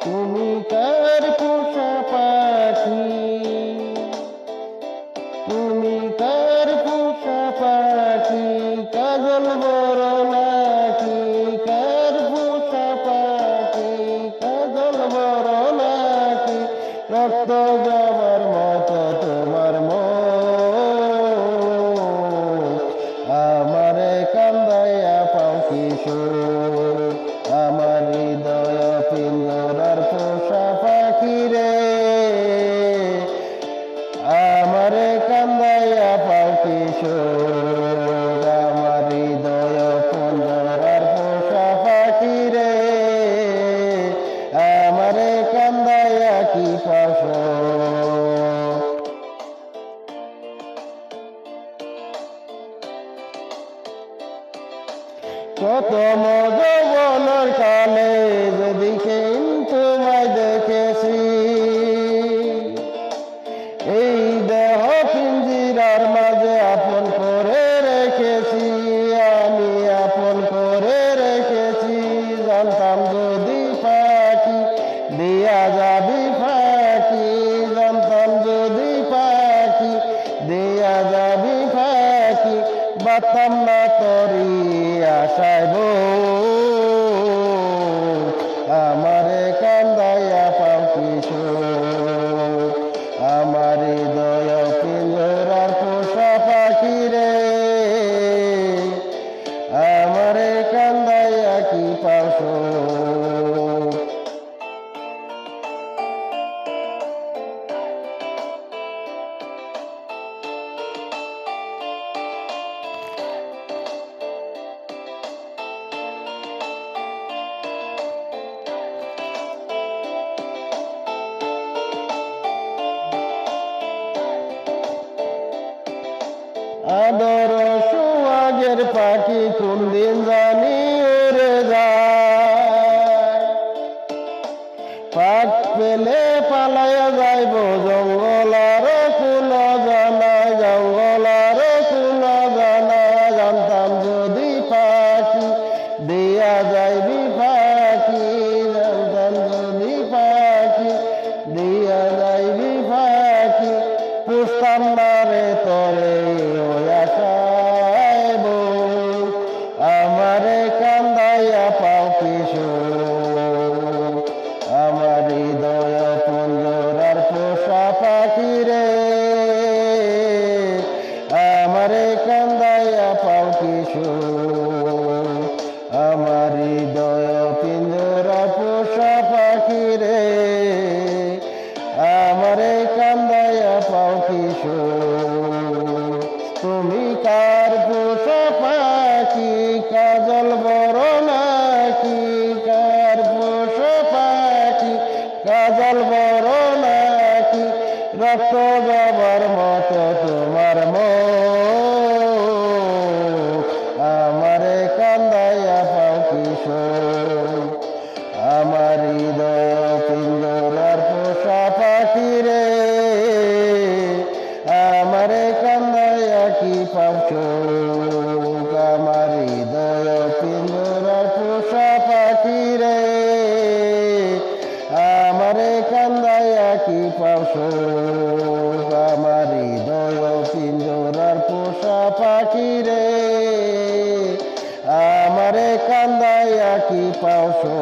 তুমি কার পোষা পাখি, তুমি কার পোষা পাখি, কাজল বড় নাকি, কার পোষা পাখি, কাজল বড় নাকি, রক্ত যাবার মতো তোমার মন, আমারে কান্দাইয়া পাও কিশোর, আমার হৃদয় পিঞ্জরার পোষা পাখি রে, আমারে কান্দাইয়া পাও কিশোর, আমার হৃদয় পিঞ্জরার পোষা পাখি রে, আমারে কান্দাইয়া কি পাশো। কত মজবনের কালে যেদিকে তোমায় দেখেছি, এই দেহ পিঞ্জিরার মাঝে আপন করে রেখেছি, আমি আপন করে রেখেছি, জানতাম যদি পাখি দিয়া যাবি ফাঁকি, জানতাম যদি পাখি দিয়া যাবি ফাঁকি, বাতাম না তরি আশায় আমারে কান্দাইয়া পাও কিশোর, আমার হৃদয় পিঞ্জরার পোষা পাখি রে, আমারে কান্দাইয়া কি পাশো। আদর সোহাগের পাখি কোন দিন জানি উড়ে যায়, পাক পেলে পালাইয়া যাইব জঙ্গল আর কোন জানায়, জঙ্গল আর কোন জানায়, জানতাম যদি পাখি দিয়া যাইবি ফাঁকি, জানতাম যদি পাখি দিয়া যাইবি ফাঁকি, পুষতাম না রে তরে আমারে কান্দাইয়া পাও কিশোর, আমার হৃদয় পিঞ্জরার পোষা পাখি রে, আমারে কান্দাইয়া পাও কিশোর, আমার হৃদয় পিঞ্জরার পোষা পাখি রে, আমারে কান্দাইয়া পাও কিশোর। তুমি কার পোষা পাখি, কাজল বড় নাকি, কার পোষা পাখি, কাজল বড় নাকি, রক্ত যাবার মতো তোমার মন, আমারে কান্দাইয়া পাও কিশোর, আমার হৃদয় পিঞ্জরার পোষা পাখি রে, আমারে কান্দাইয়া কি পাশো, আমার হৃদয় পিঞ্জরার পোষা পাখি রে, আমারে কান্দাইয়া কি পাশো, আমার হৃদয় পিঞ্জরার পোষা পাখি রে, আমারে কান্দাইয়া কি পাশো।